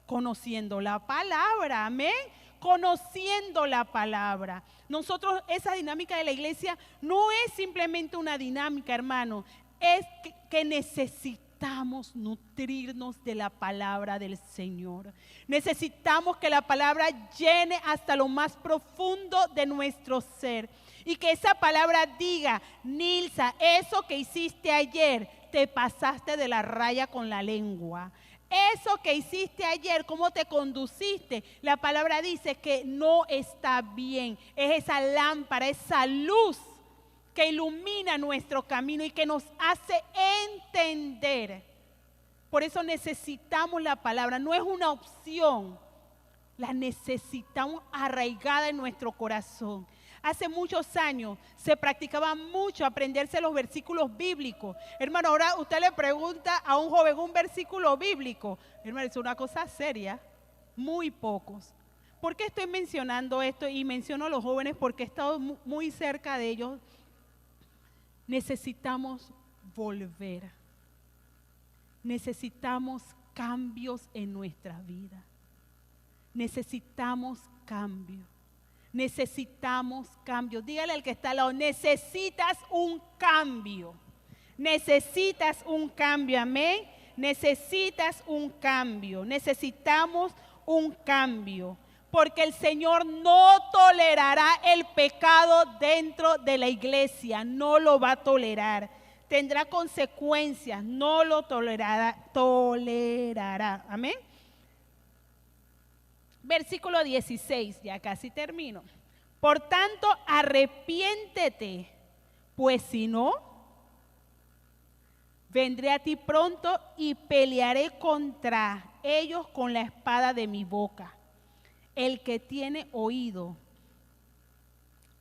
Conociendo la palabra, amén. Conociendo la palabra. Nosotros, esa dinámica de la iglesia no es simplemente una dinámica, hermano, es que necesitamos nutrirnos de la palabra del Señor. Necesitamos que la palabra llene hasta lo más profundo de nuestro ser. Y que esa palabra diga, Nilsa, eso que hiciste ayer, te pasaste de la raya con la lengua. Eso que hiciste ayer, cómo te conduciste, la palabra dice que no está bien. Es esa lámpara, esa luz que ilumina nuestro camino y que nos hace entender. Por eso necesitamos la palabra, no es una opción, la necesitamos arraigada en nuestro corazón. Hace muchos años se practicaba mucho aprenderse los versículos bíblicos. Hermano, ahora usted le pregunta a un joven un versículo bíblico. Hermano, es una cosa seria. Muy pocos. ¿Por qué estoy mencionando esto? Y menciono a los jóvenes porque he estado muy cerca de ellos. Necesitamos volver. Necesitamos cambios en nuestra vida. Necesitamos cambio. Necesitamos cambio. Dígale al que está al lado, necesitas un cambio. Necesitas un cambio, amén. Necesitas un cambio. Necesitamos un cambio. Porque el Señor no tolerará el pecado dentro de la iglesia. No lo va a tolerar. Tendrá consecuencias. No lo tolerará. Amén. Versículo 16, ya casi termino. Por tanto, arrepiéntete, pues si no, vendré a ti pronto y pelearé contra ellos con la espada de mi boca. El que tiene oído,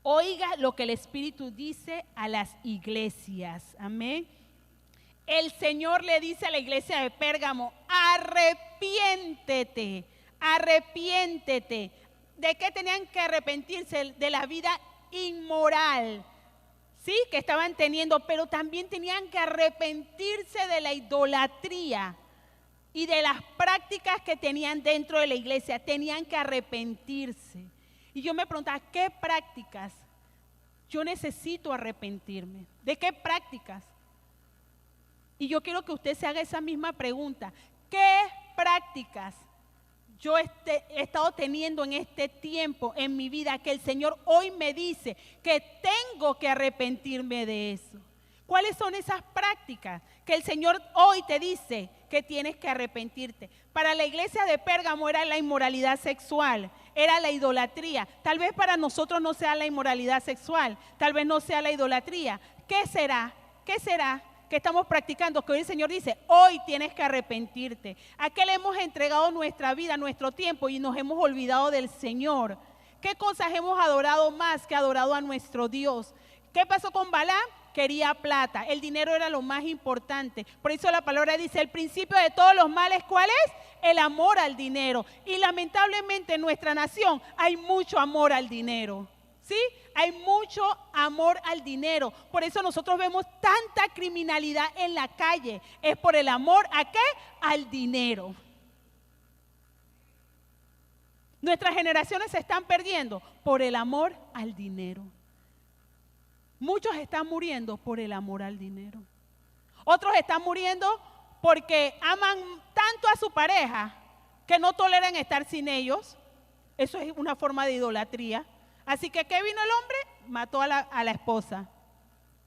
oiga lo que el Espíritu dice a las iglesias. Amén. El Señor le dice a la iglesia de Pérgamo, arrepiéntete. Arrepiéntete. ¿De qué tenían que arrepentirse? De la vida inmoral, ¿sí? Que estaban teniendo, pero también tenían que arrepentirse de la idolatría y de las prácticas que tenían dentro de la iglesia. Tenían que arrepentirse. Y yo me preguntaba, ¿qué prácticas? Yo necesito arrepentirme. ¿De qué prácticas? Y yo quiero que usted se haga esa misma pregunta. ¿Qué prácticas yo he estado teniendo en este tiempo en mi vida que el Señor hoy me dice que tengo que arrepentirme de eso? ¿Cuáles son esas prácticas que el Señor hoy te dice que tienes que arrepentirte? Para la iglesia de Pérgamo era la inmoralidad sexual, era la idolatría. Tal vez para nosotros no sea la inmoralidad sexual, tal vez no sea la idolatría. ¿Qué será? ¿Qué será que estamos practicando? Que hoy el Señor dice, hoy tienes que arrepentirte. ¿A qué le hemos entregado nuestra vida, nuestro tiempo y nos hemos olvidado del Señor? ¿Qué cosas hemos adorado más que adorado a nuestro Dios? ¿Qué pasó con Balaam? Quería plata, el dinero era lo más importante. Por eso la palabra dice, el principio de todos los males, ¿cuál es? El amor al dinero. Y lamentablemente en nuestra nación hay mucho amor al dinero, ¿sí? Hay mucho amor al dinero. Por eso nosotros vemos tanta criminalidad en la calle. Es por el amor, ¿a qué? Al dinero. Nuestras generaciones se están perdiendo por el amor al dinero. Muchos están muriendo por el amor al dinero. Otros están muriendo porque aman tanto a su pareja que no toleran estar sin ellos. Eso es una forma de idolatría. Así que, ¿qué vino el hombre? Mató a la esposa.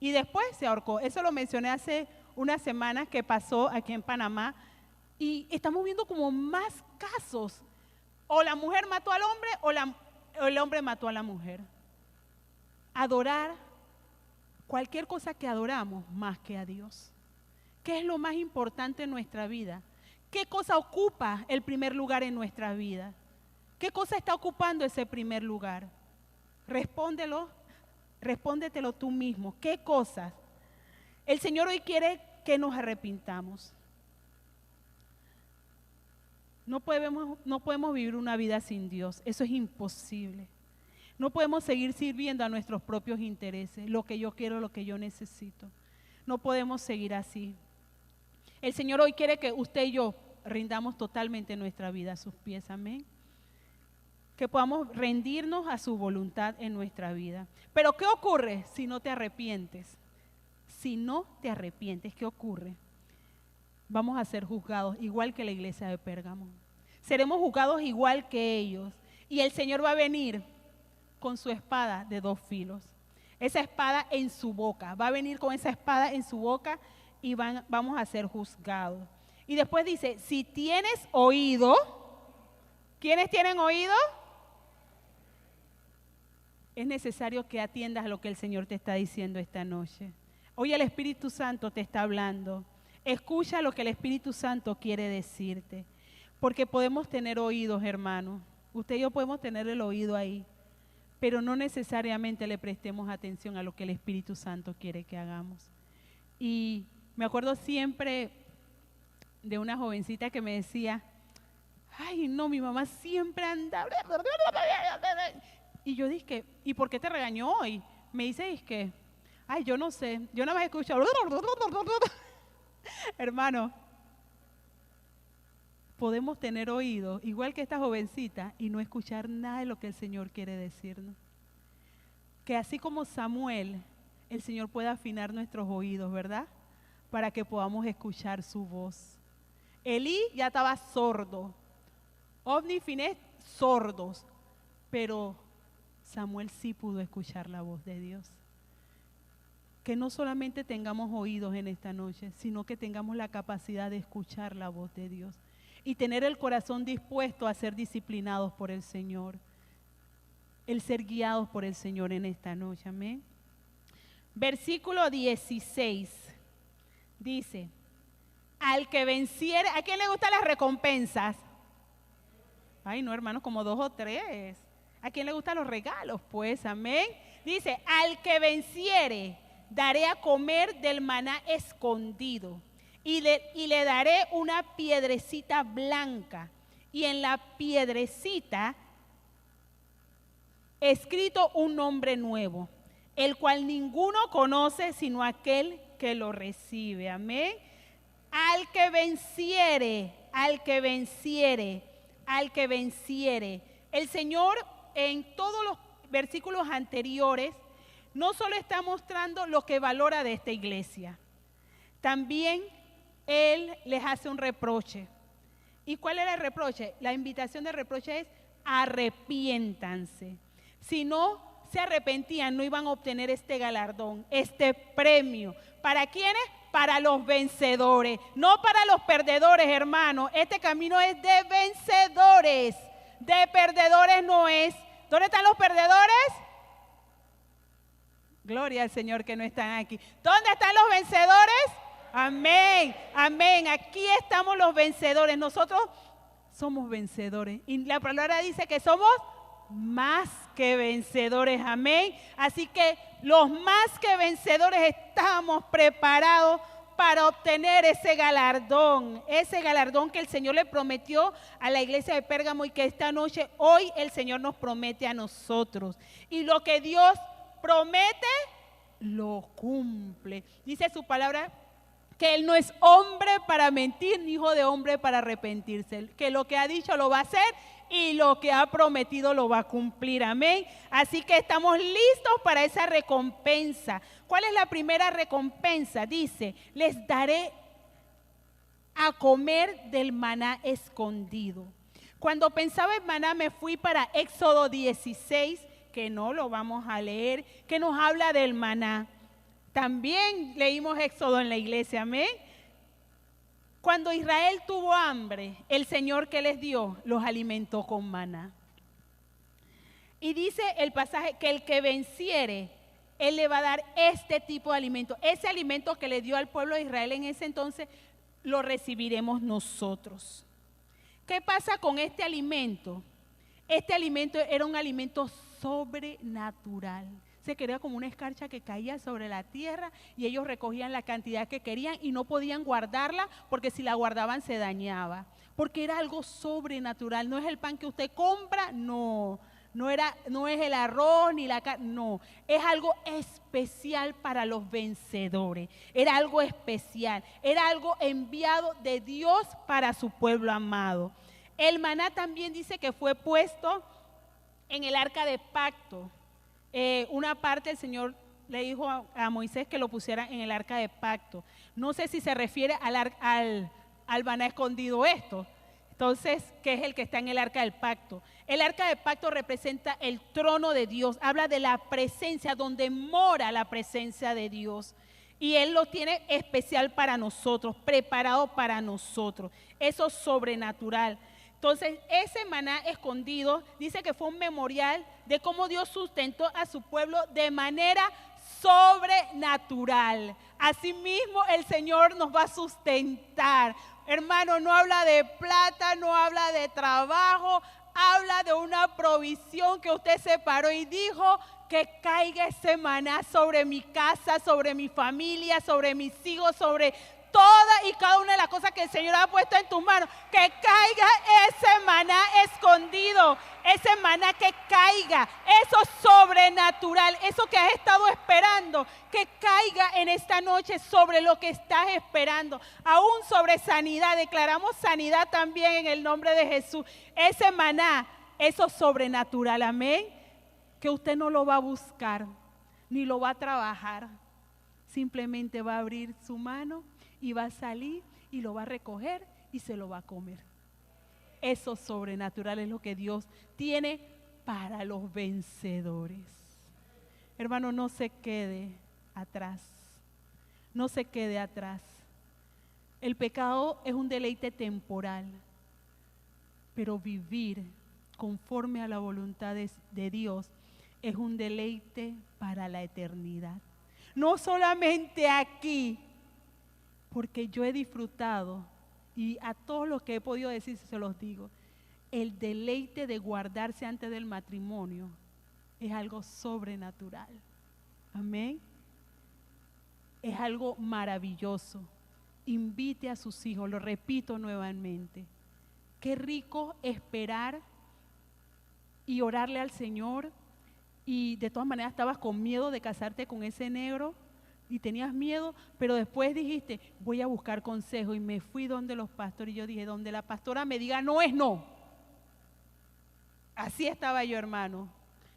Y después se ahorcó. Eso lo mencioné hace unas semanas que pasó aquí en Panamá. Y estamos viendo como más casos. O la mujer mató al hombre o el hombre mató a la mujer. Adorar. Cualquier cosa que adoramos más que a Dios. ¿Qué es lo más importante en nuestra vida? ¿Qué cosa ocupa el primer lugar en nuestra vida? ¿Qué cosa está ocupando ese primer lugar? Respóndetelo tú mismo. ¿Qué cosas? El Señor hoy quiere que nos arrepintamos. No podemos vivir una vida sin Dios. Eso es imposible. No podemos seguir sirviendo a nuestros propios intereses, lo que yo quiero, lo que yo necesito. No podemos seguir así. El Señor hoy quiere que usted y yo rindamos totalmente nuestra vida a sus pies, amén. Que podamos rendirnos a su voluntad en nuestra vida. Pero ¿qué ocurre si no te arrepientes? Si no te arrepientes, ¿qué ocurre? Vamos a ser juzgados igual que la iglesia de Pérgamo. Seremos juzgados igual que ellos. Y el Señor va a venir con su espada de 2 filos. Esa espada en su boca. Va a venir con esa espada en su boca y vamos a ser juzgados. Y después dice, si tienes oído, ¿quiénes tienen oído? Es necesario que atiendas a lo que el Señor te está diciendo esta noche. Hoy el Espíritu Santo te está hablando. Escucha lo que el Espíritu Santo quiere decirte. Porque podemos tener oídos, hermanos. Usted y yo podemos tener el oído ahí. Pero no necesariamente le prestemos atención a lo que el Espíritu Santo quiere que hagamos. Y me acuerdo siempre de una jovencita que me decía, ay no, mi mamá siempre anda. Y yo dije, ¿y por qué te regañó hoy? Me dice, es que, ay, yo no sé, yo nada más escucho. Hermano, podemos tener oídos, igual que esta jovencita, y no escuchar nada de lo que el Señor quiere decirnos. Que así como Samuel, el Señor pueda afinar nuestros oídos, ¿verdad? Para que podamos escuchar su voz. Elí ya estaba sordo. Ofni y Finés sordos. Pero Samuel sí pudo escuchar la voz de Dios. Que no solamente tengamos oídos en esta noche, sino que tengamos la capacidad de escuchar la voz de Dios. Y tener el corazón dispuesto a ser disciplinados por el Señor. El ser guiados por el Señor en esta noche, amén. Versículo 16 dice, al que venciere, ¿a quién le gustan las recompensas? Ay no, hermanos, como 2 o 3. ¿A quién le gustan los regalos? Pues, amén. Dice, al que venciere, daré a comer del maná escondido. Y le daré una piedrecita blanca, y en la piedrecita escrito un nombre nuevo, el cual ninguno conoce sino aquel que lo recibe. Amén. Al que venciere, al que venciere, al que venciere. El Señor en todos los versículos anteriores no solo está mostrando lo que valora de esta iglesia, también Él les hace un reproche. ¿Y cuál era el reproche? La invitación de reproche es arrepiéntanse. Si no se arrepentían, no iban a obtener este galardón, este premio. ¿Para quiénes? Para los vencedores, no para los perdedores, hermano. Este camino es de vencedores. De perdedores no es. ¿Dónde están los perdedores? Gloria al Señor que no están aquí. ¿Dónde están los vencedores? Amén, amén. Aquí estamos los vencedores. Nosotros somos vencedores. Y la palabra dice que somos más que vencedores. Amén. Así que los más que vencedores estamos preparados para obtener ese galardón que el Señor le prometió a la iglesia de Pérgamo y que esta noche, hoy el Señor nos promete a nosotros. Y lo que Dios promete, lo cumple. Dice su palabra que Él no es hombre para mentir, ni hijo de hombre para arrepentirse. Que lo que ha dicho lo va a hacer y lo que ha prometido lo va a cumplir. Amén. Así que estamos listos para esa recompensa. ¿Cuál es la primera recompensa? Dice, les daré a comer del maná escondido. Cuando pensaba en maná me fui para Éxodo 16, que no lo vamos a leer, que nos habla del maná. También leímos Éxodo en la iglesia, amén. Cuando Israel tuvo hambre, el Señor que les dio los alimentó con maná. Y dice el pasaje que el que venciere, Él le va a dar este tipo de alimento. Ese alimento que le dio al pueblo de Israel en ese entonces, lo recibiremos nosotros. ¿Qué pasa con este alimento? Este alimento era un alimento sobrenatural. Se quería como una escarcha que caía sobre la tierra y ellos recogían la cantidad que querían y no podían guardarla porque si la guardaban se dañaba. Porque era algo sobrenatural, no es el pan que usted compra, no es el arroz ni la carne, no. Es algo especial para los vencedores, era algo especial, era algo enviado de Dios para su pueblo amado. El maná también dice que fue puesto en el arca de pacto. Una parte el Señor le dijo a Moisés que lo pusiera en el arca de pacto. No sé si se refiere al maná escondido esto. Entonces, ¿qué es el que está en el arca del pacto? El arca del pacto representa el trono de Dios. Habla de la presencia, donde mora la presencia de Dios. Y Él lo tiene especial para nosotros, preparado para nosotros. Eso es sobrenatural. Entonces, ese maná escondido dice que fue un memorial de cómo Dios sustentó a su pueblo de manera sobrenatural. Asimismo, el Señor nos va a sustentar. Hermano, no habla de plata, no habla de trabajo, habla de una provisión que usted separó y dijo que caiga ese maná sobre mi casa, sobre mi familia, sobre mis hijos, sobre todas y cada una de las cosas que el Señor ha puesto en tus manos, que caiga ese maná escondido, ese maná que caiga, eso sobrenatural, eso que has estado esperando, que caiga en esta noche sobre lo que estás esperando, aún sobre sanidad. Declaramos sanidad también en el nombre de Jesús. Ese maná, eso sobrenatural, amén, que usted no lo va a buscar, ni lo va a trabajar, simplemente va a abrir su mano y va a salir y lo va a recoger y se lo va a comer. Eso sobrenatural es lo que Dios tiene para los vencedores. Hermano, no se quede atrás. No se quede atrás. El pecado es un deleite temporal, pero vivir conforme a la voluntad de Dios es un deleite para la eternidad. No solamente aquí, porque yo he disfrutado, y a todos los que he podido decir, se los digo, el deleite de guardarse antes del matrimonio es algo sobrenatural. Amén. Es algo maravilloso. Invite a sus hijos, lo repito nuevamente. Qué rico esperar y orarle al Señor, y de todas maneras estabas con miedo de casarte con ese negro, y tenías miedo, pero después dijiste, voy a buscar consejo, y me fui donde los pastores, y yo dije, donde la pastora me diga no es no. Así estaba yo, hermano,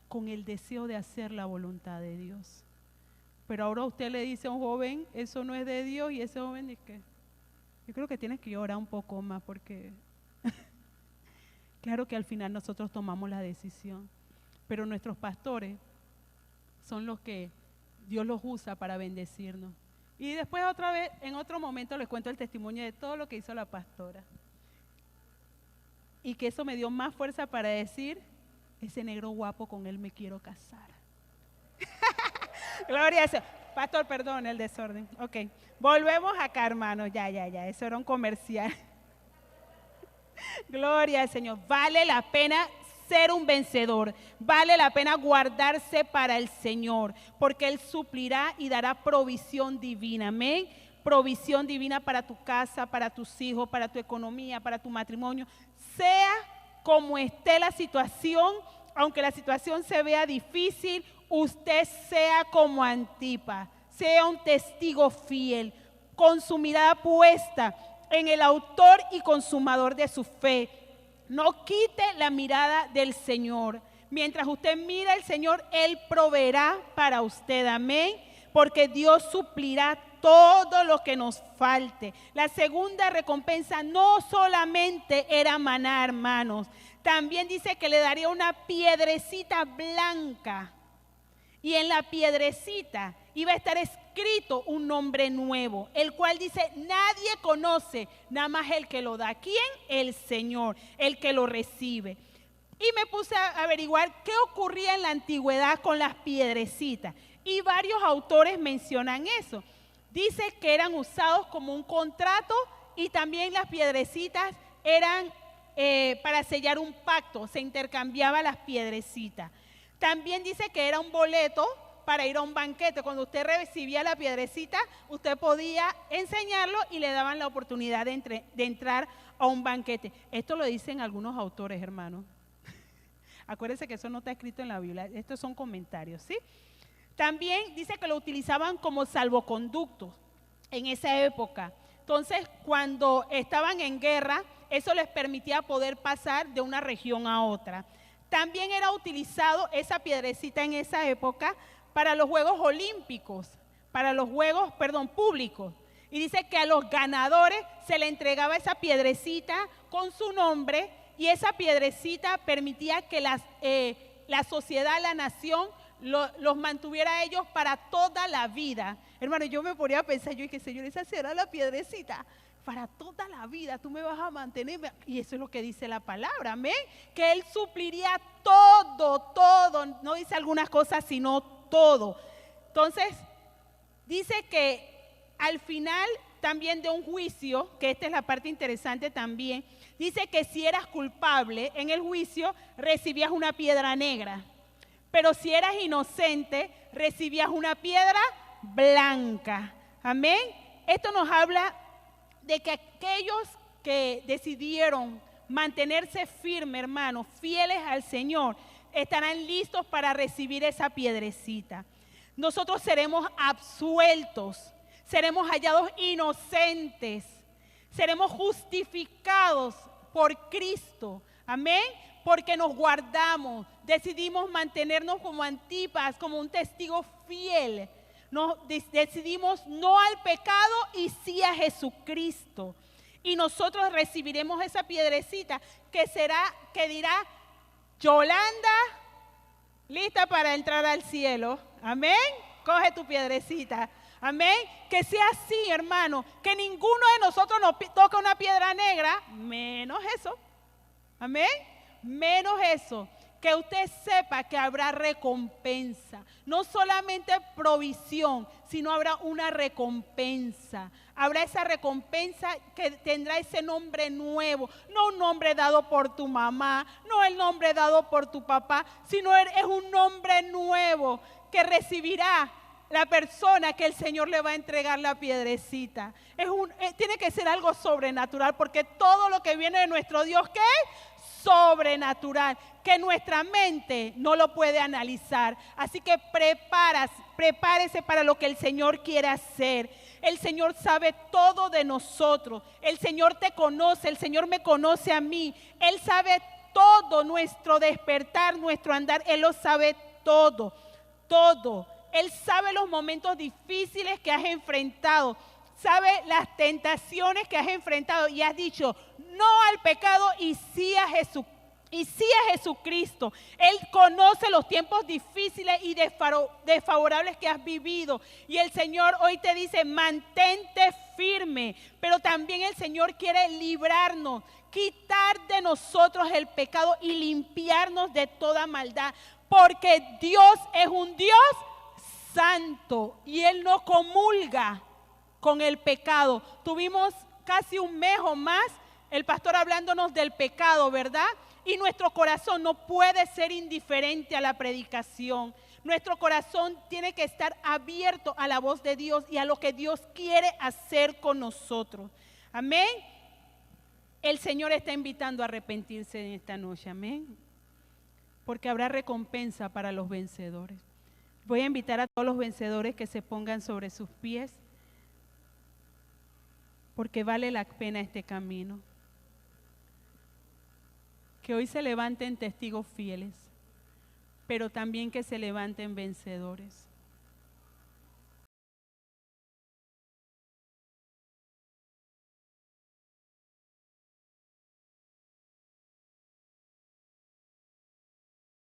con el deseo de hacer la voluntad de Dios. Pero ahora usted le dice a un joven, eso no es de Dios, y ese joven dice que yo creo que tienes que orar un poco más, porque claro que al final nosotros tomamos la decisión, pero nuestros pastores son los que Dios los usa para bendecirnos. Y después otra vez, en otro momento les cuento el testimonio de todo lo que hizo la pastora. y que eso me dio más fuerza para decir, ese negro guapo, con él me quiero casar. Gloria a Dios. Pastor, perdón el desorden. Ok, volvemos acá, hermanos. Ya, eso era un comercial. Gloria al Señor. Vale la pena ser un vencedor. Vale la pena guardarse para el Señor, porque Él suplirá y dará provisión divina. Amén. Provisión divina para tu casa, para tus hijos, para tu economía, para tu matrimonio. Sea como esté la situación, aunque la situación se vea difícil, usted sea como Antipas, sea un testigo fiel, con su mirada puesta en el autor y consumador de su fe. No quite la mirada del Señor. Mientras usted mira al Señor, Él proveerá para usted. Amén. Porque Dios suplirá todo lo que nos falte. La segunda recompensa no solamente era maná, hermanos. También dice que le daría una piedrecita blanca. Y en la piedrecita iba a estar escrito un nombre nuevo, el cual dice, nadie conoce, nada más el que lo da. ¿Quién? El Señor, el que lo recibe. Y me puse a averiguar qué ocurría en la antigüedad con las piedrecitas. Y varios autores mencionan eso. Dice que eran usados como un contrato y también las piedrecitas eran para sellar un pacto, se intercambiaban las piedrecitas. También dice que era un boleto para ir a un banquete. Cuando usted recibía la piedrecita, usted podía enseñarlo y le daban la oportunidad de entrar a un banquete. Esto lo dicen algunos autores, hermanos. Acuérdense que eso no está escrito en la Biblia, estos son comentarios, ¿sí? También dice que lo utilizaban como salvoconductos en esa época. Entonces, cuando estaban en guerra, eso les permitía poder pasar de una región a otra. También era utilizado esa piedrecita en esa época para los Juegos Olímpicos, para los Juegos, públicos. Y dice que a los ganadores se le entregaba esa piedrecita con su nombre y esa piedrecita permitía que la sociedad, la nación, los mantuviera a ellos para toda la vida. Hermano, yo me ponía a pensar, yo dije, Señor, esa será la piedrecita. Para toda la vida tú me vas a mantener. Y eso es lo que dice la palabra, amén. Que Él supliría todo. No dice algunas cosas, sino todo. Entonces, dice que al final también de un juicio, que esta es la parte interesante también, dice que si eras culpable en el juicio, recibías una piedra negra. Pero si eras inocente, recibías una piedra blanca. Amén. Esto nos habla de que aquellos que decidieron mantenerse firmes, hermanos, fieles al Señor, estarán listos para recibir esa piedrecita. Nosotros seremos absueltos, seremos hallados inocentes, seremos justificados por Cristo. Amén. Porque nos guardamos, decidimos mantenernos como Antipas, como un testigo fiel. Decidimos no al pecado y sí a Jesucristo. Y nosotros recibiremos esa piedrecita que dirá, Yolanda, lista para entrar al cielo. Amén. Coge tu piedrecita. Amén. Que sea así, hermano. Que ninguno de nosotros nos toque una piedra negra, menos eso. Amén. Menos eso, que usted sepa que habrá recompensa, no solamente provisión, sino habrá una recompensa. Habrá esa recompensa que tendrá ese nombre nuevo, no un nombre dado por tu mamá, no el nombre dado por tu papá, sino es un nombre nuevo que recibirá la persona que el Señor le va a entregar la piedrecita. Tiene que ser algo sobrenatural, porque todo lo que viene de nuestro Dios, ¿qué es? Sobrenatural, que nuestra mente no lo puede analizar. Así que prepárese para lo que el Señor quiere hacer. El Señor sabe todo de nosotros. El Señor te conoce, el Señor me conoce a mí. Él sabe todo, nuestro despertar, nuestro andar. Él lo sabe todo, todo. Él sabe los momentos difíciles que has enfrentado. Sabe las tentaciones que has enfrentado y has dicho no al pecado y sí Y sí es Jesucristo. Él conoce los tiempos difíciles y desfavorables que has vivido. Y el Señor hoy te dice, mantente firme. Pero también el Señor quiere librarnos, quitar de nosotros el pecado y limpiarnos de toda maldad. Porque Dios es un Dios santo y Él no comulga con el pecado. Tuvimos casi un mes o más el pastor hablándonos del pecado, ¿verdad? Y nuestro corazón no puede ser indiferente a la predicación. Nuestro corazón tiene que estar abierto a la voz de Dios y a lo que Dios quiere hacer con nosotros. Amén. El Señor está invitando a arrepentirse en esta noche. Amén. Porque habrá recompensa para los vencedores. Voy a invitar a todos los vencedores que se pongan sobre sus pies, porque vale la pena este camino. Que hoy se levanten testigos fieles, pero también que se levanten vencedores.